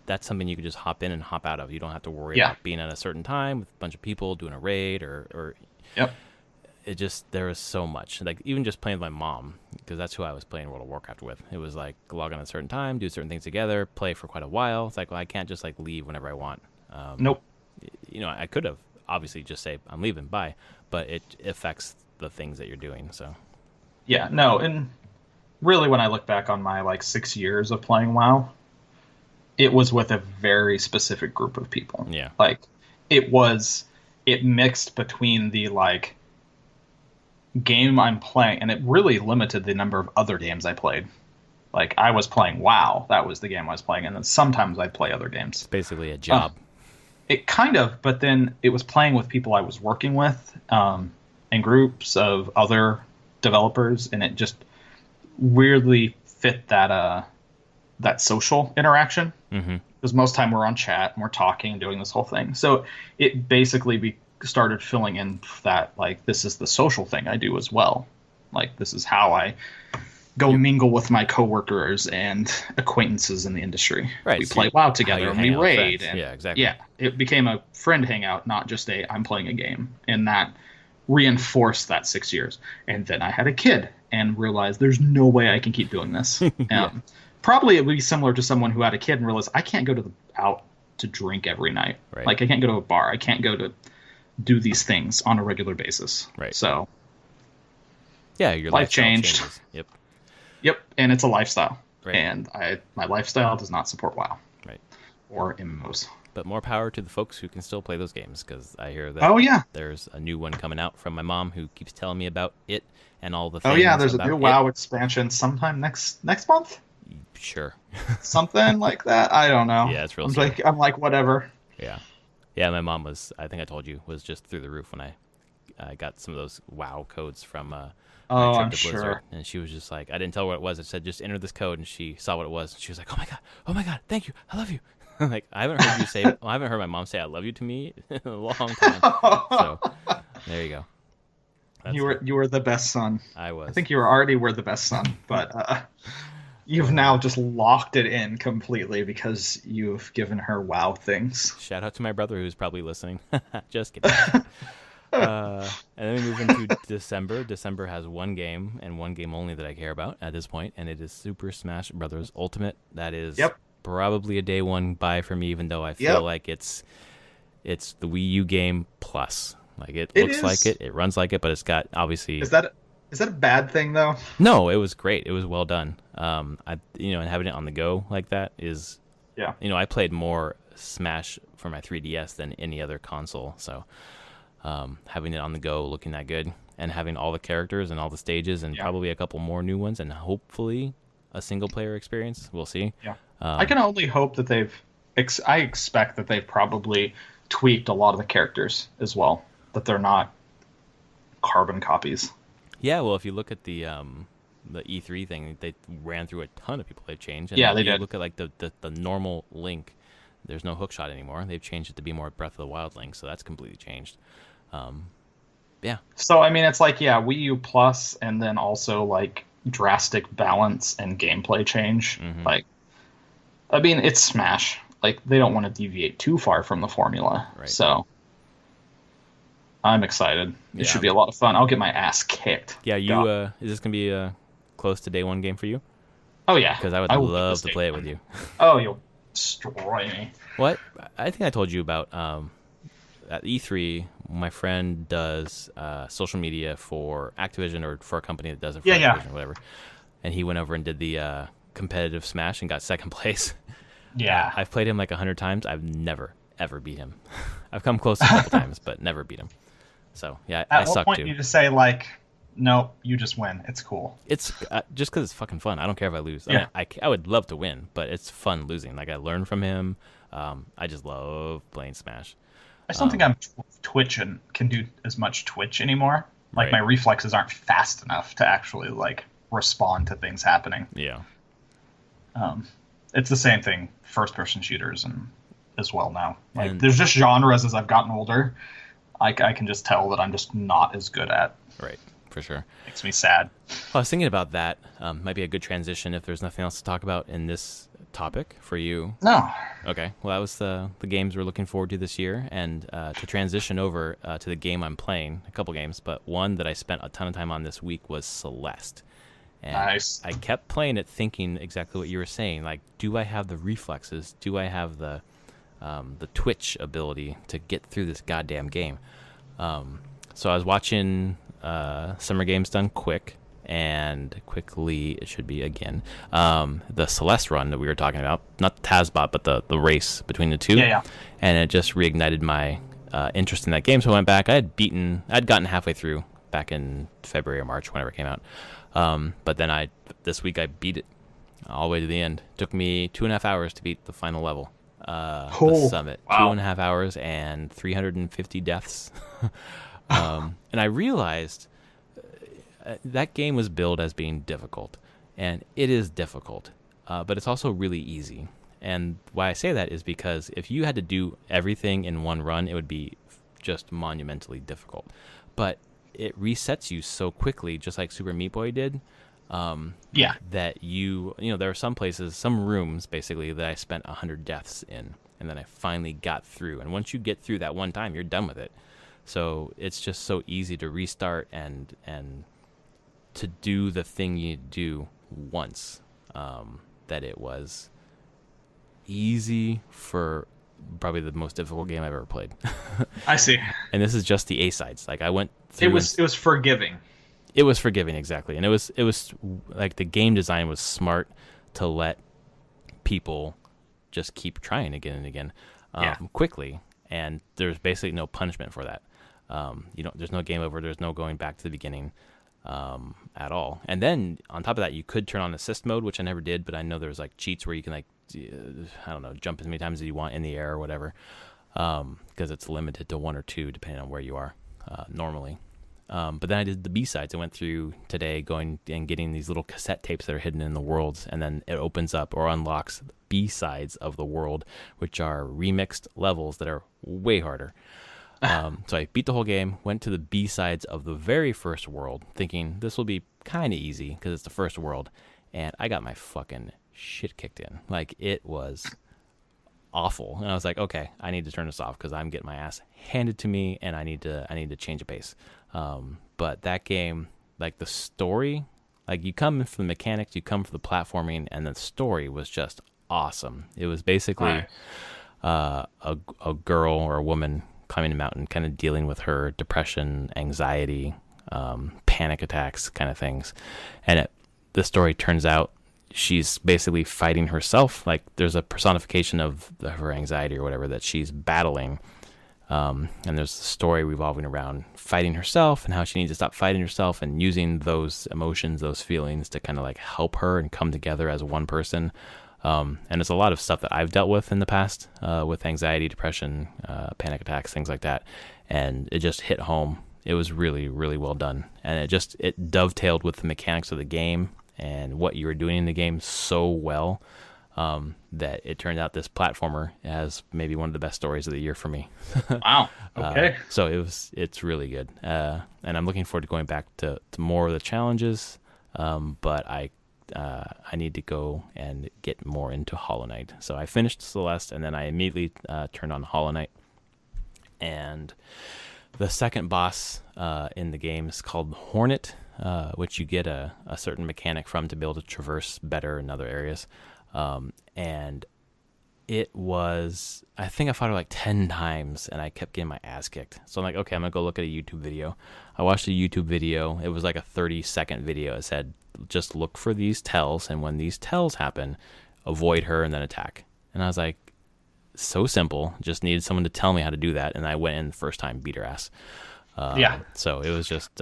that's something you can just hop in and hop out of. You don't have to worry about being at a certain time with a bunch of people doing a raid or there was so much. Like, even just playing with my mom, because that's who I was playing World of Warcraft with. It was like log on at a certain time, do certain things together, play for quite a while. It's like, well, I can't just like leave whenever I want. Nope. I could have obviously just say I'm leaving, bye, but it affects the things that you're doing. So Yeah, no, and really when I look back on my like 6 years of playing WoW, it was with a very specific group of people. Yeah. Like it mixed between the like game I'm playing, and it really limited the number of other games I played. Like I was playing WoW, that was the game I was playing, and then sometimes I'd play other games. it's basically a job. It kind of, but then it was playing with people I was working with, and groups of other developers, and it just weirdly fit that social interaction. Because most time we're on chat and we're talking and doing this whole thing. So it basically started filling in that, like, this is the social thing I do as well. Like, this is how I go mingle with my coworkers and acquaintances in the industry. Right. We So play WoW together and we raid. And yeah, exactly. yeah, it became a friend hangout, not just I'm playing a game. And that reinforced that 6 years. And then I had a kid and realized there's no way I can keep doing this. Yeah. Probably it would be similar to someone who had a kid and realized I can't go out to drink every night. Right. Like I can't go to a bar. I can't go to do these things on a regular basis. Right. So yeah, your life lifestyle changed. changes. Yep, and it's a lifestyle. Right. And my lifestyle does not support WoW. Right. Or MMOs. But more power to the folks who can still play those games, because I hear that Oh yeah. there's a new one coming out from my mom who keeps telling me about it and all the things. Oh yeah, there's a about new it. WoW expansion sometime next month. Sure. Something like that. I don't know. Yeah, it's real. I'm like whatever. Yeah. My mom was, I think I told you, was just through the roof when I got some of those WoW codes from Oh, trip I'm to sure. Blizzard, and she was just like, I didn't tell her what it was. I said, just enter this code, and she saw what it was. And she was like, oh my god, thank you, I love you. Like, I haven't heard you say, well, I haven't heard my mom say I love you to me in a long time. So there you go. That's You were the best son. I was. I think you already were the best son, but you've now just locked it in completely because you've given her WoW things. Shout out to my brother who's probably listening. Just kidding. And then we move into December. December has one game and one game only that I care about at this point, and it is Super Smash Bros. Ultimate. That is probably a day one buy for me, even though I feel like it's the Wii U game plus. Like it looks like it runs like it, but it's got obviously. Is that a bad thing though? No, it was great. It was well done. And having it on the go like that is. Yeah. I played more Smash for my 3DS than any other console, so. Having it on the go, looking that good, and having all the characters and all the stages, and probably a couple more new ones, and hopefully a single player experience. We'll see. Yeah, I can only hope that I expect that they've probably tweaked a lot of the characters as well, that they're not carbon copies. Yeah, well, if you look at the E3 thing, they ran through a ton of people they've changed. And yeah, they you did. Look at like the normal Link. There's no hookshot anymore. They've changed it to be more Breath of the Wild Link, so that's completely changed. Yeah. So I mean, it's like Wii U Plus, and then also like drastic balance and gameplay change. Mm-hmm. Like, I mean, it's Smash. Like they don't want to deviate too far from the formula. Right. So I'm excited. It should be a lot of fun. I'll get my ass kicked. Yeah. Is this gonna be a close to day one game for you? Oh yeah. Because I would love to play it with you. Oh, you'll destroy me. What? I think I told you about at E3, my friend does social media for Activision or for a company that does it for Activision or whatever. And he went over and did the competitive Smash and got second place. Yeah. I've played him like 100 times. I've never, ever beat him. I've come close a couple times, but never beat him. So, yeah, I suck too. At what point do you just say, like, no, you just win. It's cool. It's just because it's fucking fun. I don't care if I lose. Yeah. I would love to win, but it's fun losing. Like, I learn from him. I just love playing Smash. I just don't think I'm Twitch and can do as much Twitch anymore. Like, my reflexes aren't fast enough to actually, like, respond to things happening. Yeah. It's the same thing, first-person shooters and as well now. Like, there's just genres as I've gotten older, I can just tell that I'm just not as good at. Right, for sure. Makes me sad. Well, I was thinking about that. Might be a good transition if there's nothing else to talk about in this topic for you. No. Okay, well, that was the games we're looking forward to this year, and to transition over to the game I'm playing, a couple games, but one that I spent a ton of time on this week was Celeste. And Nice. I kept playing it thinking exactly what you were saying, like, do I have the reflexes? Do I have the twitch ability to get through this goddamn game? So I was watching Summer Games Done Quick, and quickly it should be again the Celeste run that we were talking about, not the Tazbot, but the race between the two. Yeah. And it just reignited my interest in that game. So I went back. I'd gotten halfway through back in February or March, whenever it came out. But then this week I beat it all the way to the end. It took me 2.5 hours to beat the final level, the summit. Wow. 2.5 hours and 350 deaths. And I realized that game was billed as being difficult, and it is difficult, but it's also really easy. And why I say that is because if you had to do everything in one run, it would be just monumentally difficult. But it resets you so quickly, just like Super Meat Boy did. That there are some places, some rooms, basically, that I spent 100 deaths in, and then I finally got through. And once you get through that one time, you're done with it. So it's just so easy to restart and to do the thing you do once, that it was easy for probably the most difficult game I've ever played. I see. And this is just the A sides. Like, I went through. It was forgiving. It was forgiving, exactly. And it was like, the game design was smart to let people just keep trying again and again, quickly. And there's basically no punishment for that. There's no game over. There's no going back to the beginning at all. And then on top of that, you could turn on assist mode, which I never did, but I know there's like cheats where you can, like, I don't know, jump as many times as you want in the air or whatever, because it's limited to 1 or 2 depending on where you are normally. But then I did the B-sides. I went through today going and getting these little cassette tapes that are hidden in the worlds, and then it opens up or unlocks the B-sides of the world, which are remixed levels that are way harder. So I beat the whole game, went to the B-sides of the very first world, thinking this will be kind of easy because it's the first world, and I got my fucking shit kicked in. Like, it was awful, and I was like, okay, I need to turn this off because I'm getting my ass handed to me, and I need to change a pace. But that game, like, the story, like, you come for the mechanics, you come for the platforming, and the story was just awesome. It was basically a girl or a woman climbing a mountain, kind of dealing with her depression, anxiety, panic attacks, kind of things. And the story turns out she's basically fighting herself. Like, there's a personification of her anxiety or whatever that she's battling. And there's the story revolving around fighting herself and how she needs to stop fighting herself and using those emotions, those feelings to kind of like help her and come together as one person. And it's a lot of stuff that I've dealt with in the past, with anxiety, depression, panic attacks, things like that. And it just hit home. It was really, really well done. And it dovetailed with the mechanics of the game and what you were doing in the game so well, that it turned out this platformer as maybe one of the best stories of the year for me. Wow. Okay. So it's really good. And I'm looking forward to going back to more of the challenges. But I need to go and get more into Hollow Knight. So I finished Celeste, and then I immediately turned on Hollow Knight. And the second boss in the game is called Hornet, which you get a certain mechanic from to be able to traverse better in other areas. And it was, I think I fought it like 10 times, and I kept getting my ass kicked. So I'm like, okay, I'm going to go look at a YouTube video. I watched a YouTube video. It was like a 30-second video. It said, just look for these tells, and when these tells happen, avoid her and then attack. And I was like, so simple. Just needed someone to tell me how to do that, and I went in the first time, beat her ass. So it was just,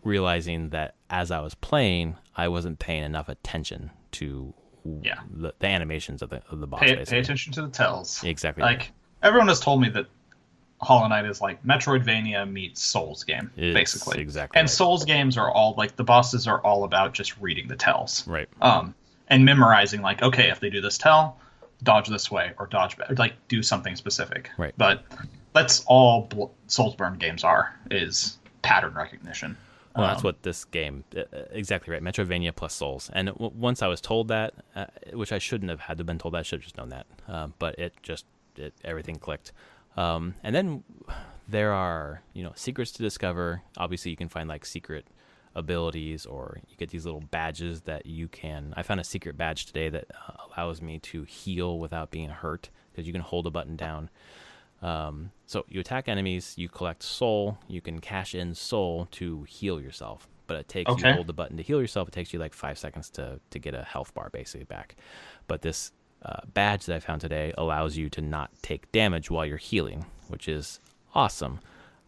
realizing that as I was playing, I wasn't paying enough attention to the animations of the boss. Pay attention to the tells. Exactly. Like, everyone has told me that Hollow Knight is like Metroidvania meets Souls game, basically. Exactly. And right. Souls games are all like, the bosses are all about just reading the tells. Right. And memorizing, like, okay, if they do this tell, dodge this way or dodge back, like do something specific. Right. But that's all Soulsborne games is pattern recognition. Well, that's what this game, exactly right, Metroidvania plus Souls. And once I was told that, which I shouldn't have had to have been told that, I should have just known that. But everything clicked. And then there are, secrets to discover. Obviously, you can find like secret abilities, or you get these little badges that you can. I found a secret badge today that allows me to heal without being hurt, because you can hold a button down. So you attack enemies, you collect soul, you can cash in soul to heal yourself, but it takes you hold the button to heal yourself. It takes you like 5 seconds to get a health bar basically back. But this badge that I found today allows you to not take damage while you're healing, which is awesome.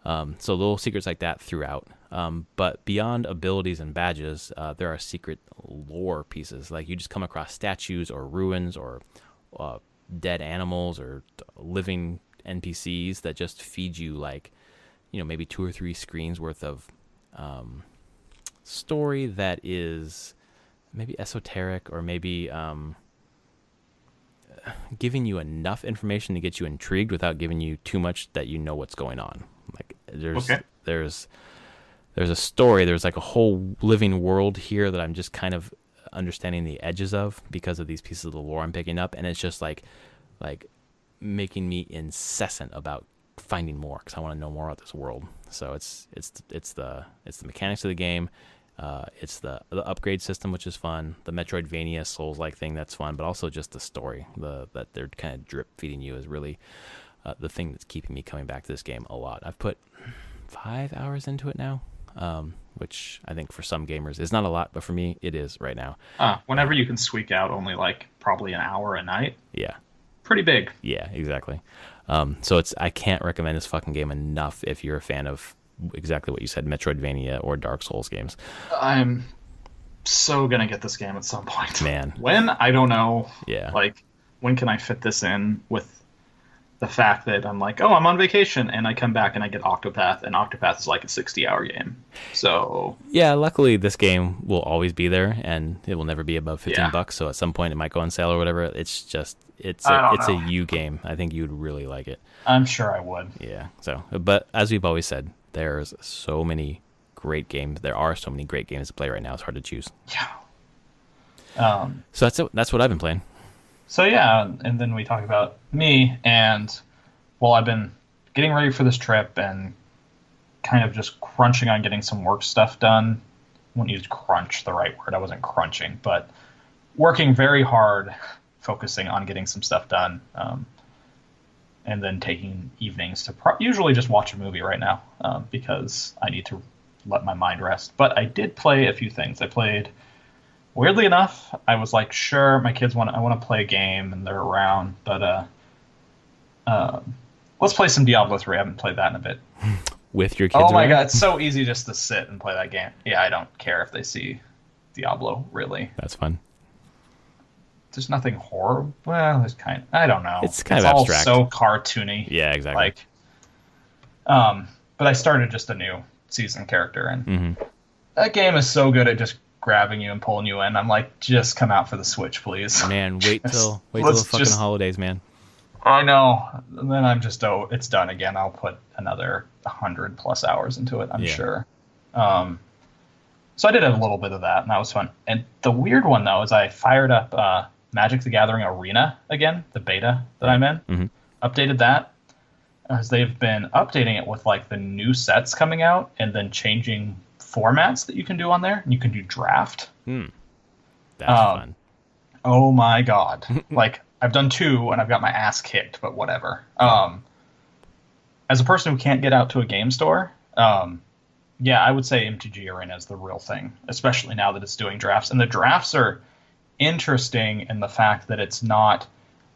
So little secrets like that throughout. But beyond abilities and badges, there are secret lore pieces. Like you just come across statues or ruins or dead animals or living NPCs that just feed you like, maybe 2 or 3 screens worth of story that is maybe esoteric, or maybe giving you enough information to get you intrigued without giving you too much that you know what's going on. Like there's a story, there's like a whole living world here that I'm just kind of understanding the edges of because of these pieces of the lore I'm picking up, and it's just like making me incessant about finding more, because I want to know more about this world. So it's the mechanics of the game, it's the upgrade system, which is fun, the Metroidvania Souls-like thing that's fun, but also just the story that they're kind of drip feeding you is really the thing that's keeping me coming back to this game a lot. I've put 5 hours into it now, which I think for some gamers is not a lot, but for me it is right now. Whenever you can squeak out only like probably an hour a night. Yeah. Pretty big. Yeah, exactly. So I can't recommend this fucking game enough if you're a fan of exactly what you said, Metroidvania or Dark Souls games. I'm so gonna get this game at some point. Man. When? I don't know. Yeah. Like, when can I fit this in with the fact that I'm like, oh, I'm on vacation, and I come back and I get Octopath, and Octopath is like a 60-hour game. So yeah, luckily this game will always be there, and it will never be above $15. So at some point it might go on sale or whatever. It's just it's a you game. I think you'd really like it. I'm sure I would. Yeah. So, but as we've always said, there's so many great games. There are so many great games to play right now. It's hard to choose. Yeah. So that's what I've been playing. So yeah, and then we talk about me, and well, I've been getting ready for this trip and kind of just crunching on getting some work stuff done. I wouldn't use crunch the right word. I wasn't crunching, but working very hard, focusing on getting some stuff done, and then taking evenings to usually just watch a movie right now, because I need to let my mind rest. But I did play a few things. I played. Weirdly enough, I was like, sure, my kids I want to play a game, and they're around, but let's play some Diablo 3. I haven't played that in a bit. With your kids Oh my around? god, it's so easy just to sit and play that game. Yeah, I don't care if they see Diablo, really. That's fun. There's nothing horrible. Well, there's I don't know. It's kind of abstract. All so cartoony. Yeah, exactly. But I started just a new season character, and that game is so good at just grabbing you and pulling you in. I'm like, just come out for the Switch, please. Man, wait till the fucking holidays, man. I know. And then I'm just it's done again. I'll put another 100+ hours into it, I'm sure. So I did a little bit of that, and that was fun. And the weird one though is I fired up Magic the Gathering Arena again, the beta that I'm in. Updated that, as they've been updating it with like the new sets coming out, and then changing formats that you can do on there. And you can do draft. That's fun. Oh my god. Like, I've done 2 and I've got my ass kicked, but whatever. As a person who can't get out to a game store, yeah, I would say MTG Arena is the real thing, especially now that it's doing drafts. And the drafts are interesting in the fact that it's not,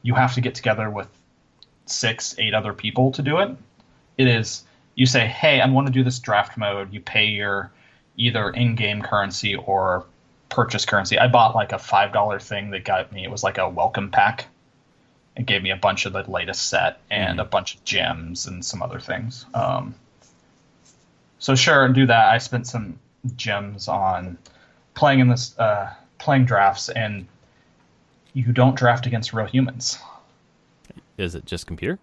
you have to get together with 6-8 other people to do it. It is, you say, hey, I want to do this draft mode. You pay your either in-game currency or purchase currency. I bought like a $5 thing that got me, it was like a welcome pack. It gave me a bunch of the latest set and a bunch of gems and some other things. So sure, do that. I spent some gems on playing in this, playing drafts, and you don't draft against real humans. Is it just computer?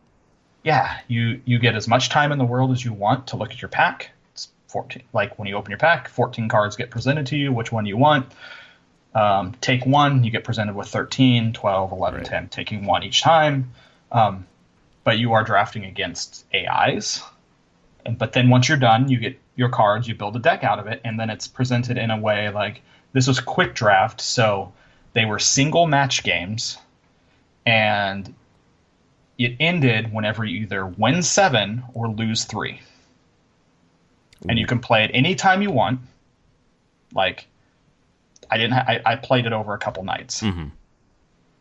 Yeah, you get as much time in the world as you want to look at your pack. It's 14. Like when you open your pack, 14 cards get presented to you. Which one you want? Take one, you get presented with 13, 12, 11, Right. 10, taking one each time. But you are drafting against AIs. But then once you're done, you get your cards, you build a deck out of it, and then it's presented in a way like this was quick draft, so they were single match games, and it ended whenever you either win 7 or lose 3. And you can play it anytime you want. Like, I played it over a couple nights. Mm-hmm.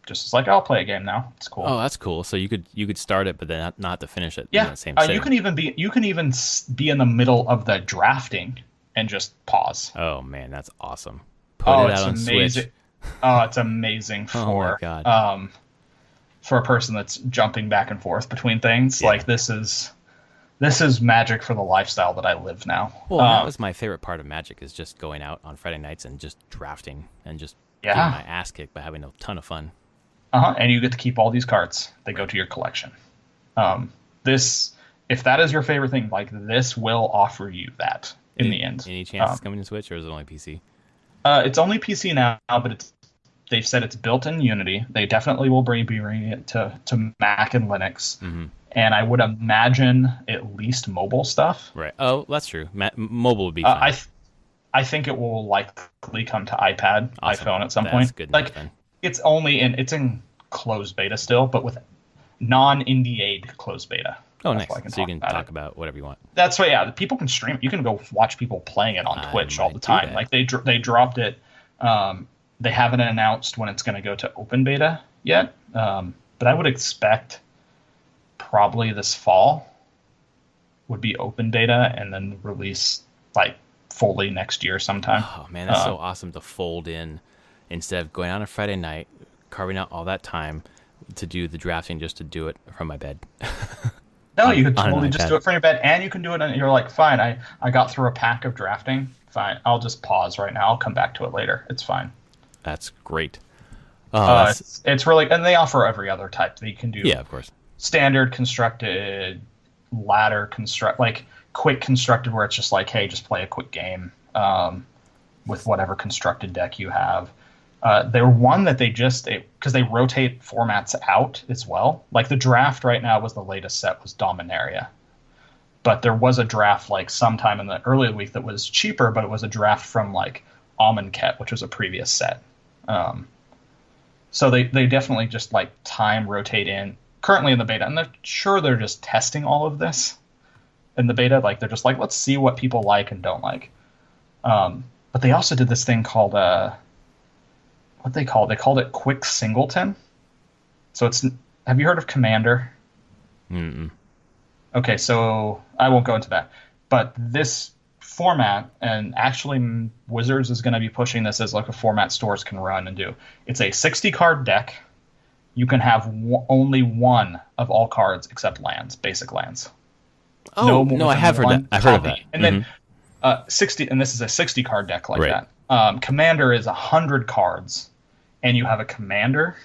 Just as like, I'll play a game now. It's cool. Oh, that's cool. So you could start it, but then not to finish it. Yeah. In that same You sitting. can even be in the middle of the drafting and just pause. Oh man, that's awesome. Put it out on amazing. Switch. Oh, it's amazing Oh my for God. for a person that's jumping back and forth between things. Yeah. Like this is magic for the lifestyle that I live now. Well, that was my favorite part of Magic, is just going out on Friday nights and just drafting and just getting my ass kicked by having a ton of fun. And you get to keep all these cards. They go to your collection. If that is your favorite thing, like this will offer you that in the end. Any chance it's coming to Switch, or is it only PC? It's only PC now, but they've said it's built in Unity. They definitely will be bringing it to Mac and Linux. Mm-hmm. And I would imagine at least mobile stuff. Right. Oh, that's true. Mobile would be fine. I think it will likely come to iPad, Awesome. iPhone at some That's point. good Like enough, then. it's in closed beta still, but with non-NDA'd closed beta. Oh, That's nice. why I So you can about talk it. about whatever you want. That's why, yeah. People can stream it. You can go watch people playing it on I Twitch all might the do time. that. Like they dropped it. They haven't announced when it's going to go to open beta yet, but I would expect probably this fall would be open beta, and then release like fully next year sometime. Oh man, that's so awesome to fold in instead of going on a Friday night, carving out all that time to do the drafting just to do it from my bed. No, you could on an totally just iPad. do it from your bed, and you can do it. And you're like, fine, I got through a pack of drafting. Fine, I'll just pause right now. I'll come back to it later. It's fine. That's great. Oh, It's really, and they offer every other type that you can do. yeah, of course. Standard, constructed, ladder, like quick constructed, where it's just like, hey, just play a quick game with whatever constructed deck you have. They're one that because they rotate formats out as well. Like the draft right now was the latest set was Dominaria. But there was a draft like sometime in the early week that was cheaper, but it was a draft from like Amonkhet, which was a previous set. So they definitely just like time rotate in currently in the beta, and they're just testing all of this in the beta. Like they're just like, let's see what people like and don't like. But they also did this thing called they called it Quick Singleton. So have you heard of Commander? Mm-mm. Okay, so I won't go into that. But this format, and actually Wizards is going to be pushing this as like a format stores can run and do. It's a 60-card deck. You can have only one of all cards except lands, basic lands. Oh, more no, I than have heard one that. I've heard of copy. that. And then 60, and this is a 60-card deck like Right. that. Commander is 100 cards, and you have a commander,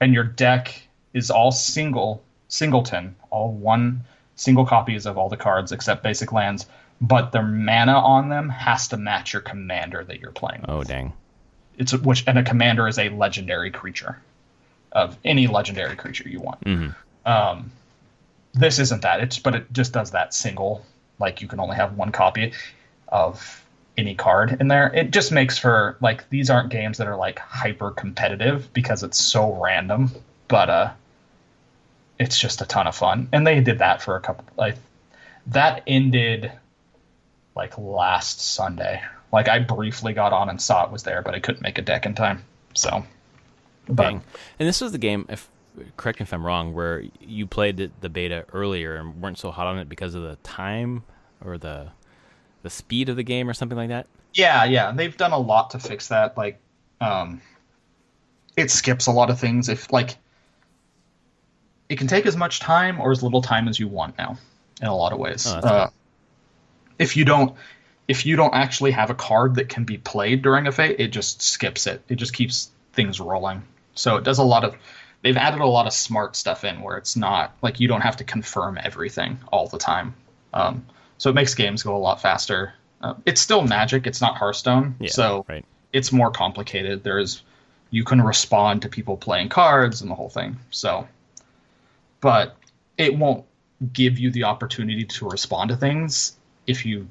and your deck is all singleton, all one single copies of all the cards except basic lands, but the mana on them has to match your commander that you're playing. Oh, dang. And a commander is a legendary creature of any legendary creature you want. Mm-hmm. This isn't that. But it just does that single, like you can only have one copy of any card in there. It just makes for like, these aren't games that are like hyper competitive because it's so random, but it's just a ton of fun. And they did that for a couple, like that ended like last Sunday. Like I briefly got on and saw it was there, but I couldn't make a deck in time. So, Dang. And this was the game, correct me if I'm wrong, where you played the beta earlier and weren't so hot on it because of the time or the speed of the game or something like that? Yeah. They've done a lot to fix that. Like, it skips a lot of things. If like, it can take as much time or as little time as you want now, in a lot of ways. Oh, that's cool. If you don't actually have a card that can be played during a phase, it just skips it. It just keeps things rolling. So it does they've added a lot of smart stuff in where it's not like you don't have to confirm everything all the time. So it makes games go a lot faster. It's still Magic. It's not Hearthstone. Yeah, so right. it's more complicated. You can respond to people playing cards and the whole thing. So, but it won't give you the opportunity to respond to things if you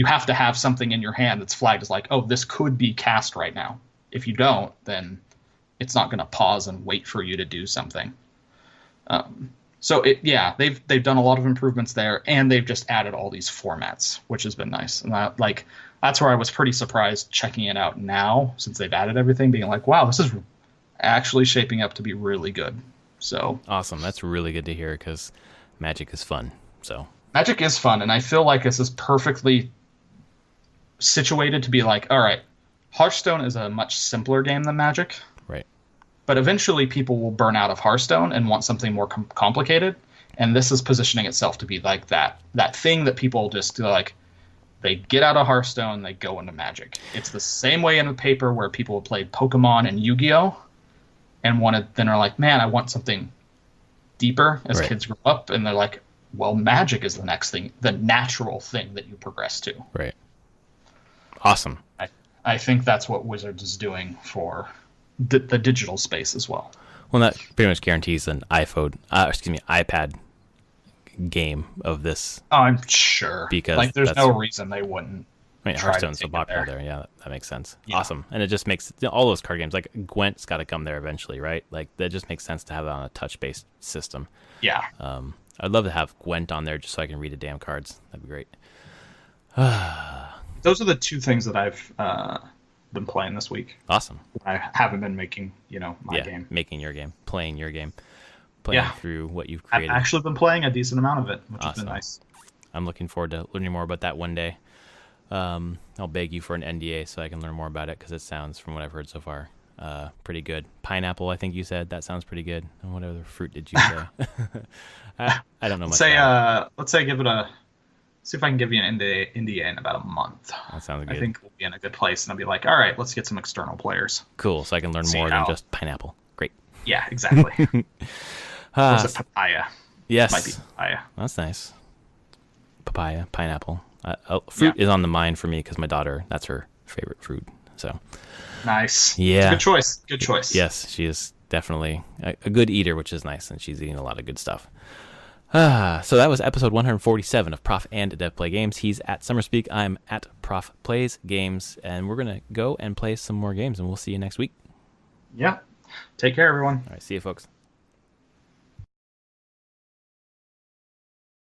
have to have something in your hand that's flagged as like, oh, this could be cast right now. If you don't, then it's not going to pause and wait for you to do something. They've done a lot of improvements there, and they've just added all these formats, which has been nice. And that's where I was pretty surprised checking it out now, since they've added everything, being like, wow, this is actually shaping up to be really good. So awesome. That's really good to hear, because Magic is fun. So Magic is fun, and I feel like this is perfectly situated to be like, all right, Hearthstone is a much simpler game than Magic. Right. But eventually people will burn out of Hearthstone and want something more complicated. And this is positioning itself to be like that thing that people just like, they get out of Hearthstone, they go into Magic. It's the same way in the paper where people have played Pokemon and Yu-Gi-Oh! And then are like, man, I want something deeper as kids grow up. And they're like, well, Magic is the next thing, the natural thing that you progress to. Right. Awesome. I think that's what Wizards is doing for the digital space as well. Well, that pretty much guarantees an iPad game of this. Oh, I'm sure. Because there's no reason they wouldn't. I mean, Hearthstone's so popular there. Yeah, that makes sense. Yeah. Awesome. And it just makes all those card games, like Gwent's got to come there eventually, right? Like, that just makes sense to have it on a touch-based system. Yeah. I'd love to have Gwent on there just so I can read the damn cards. That'd be great. Those are the two things that I've been playing this week. Awesome. I haven't been making, my game. Making your game. Playing your game. Playing through what you've created. I've actually been playing a decent amount of it, which has been nice. I'm looking forward to learning more about that one day. I'll beg you for an NDA so I can learn more about it, because it sounds, from what I've heard so far, pretty good. Pineapple, I think you said. That sounds pretty good. And what other fruit did you say? I don't know much about it. Let's say see if I can give you an NDA in about a month. That sounds good. I think we'll be in a good place, and I'll be like, all right, let's get some external players. Cool, so I can learn more than just pineapple. Great. Yeah, exactly. Or is it papaya? Yes. Might be papaya. That's nice. Papaya, pineapple. Fruit is on the mind for me because my daughter, that's her favorite fruit. So nice. Yeah. Good choice. Good choice. Yes, she is definitely a good eater, which is nice, and she's eating a lot of good stuff. So that was episode 147 of Prof and Dev Play Games. He's at Summerspeak. I'm at Prof Plays Games, and we're going to go and play some more games, and we'll see you next week. Yeah. Take care, everyone. All right, see you, folks.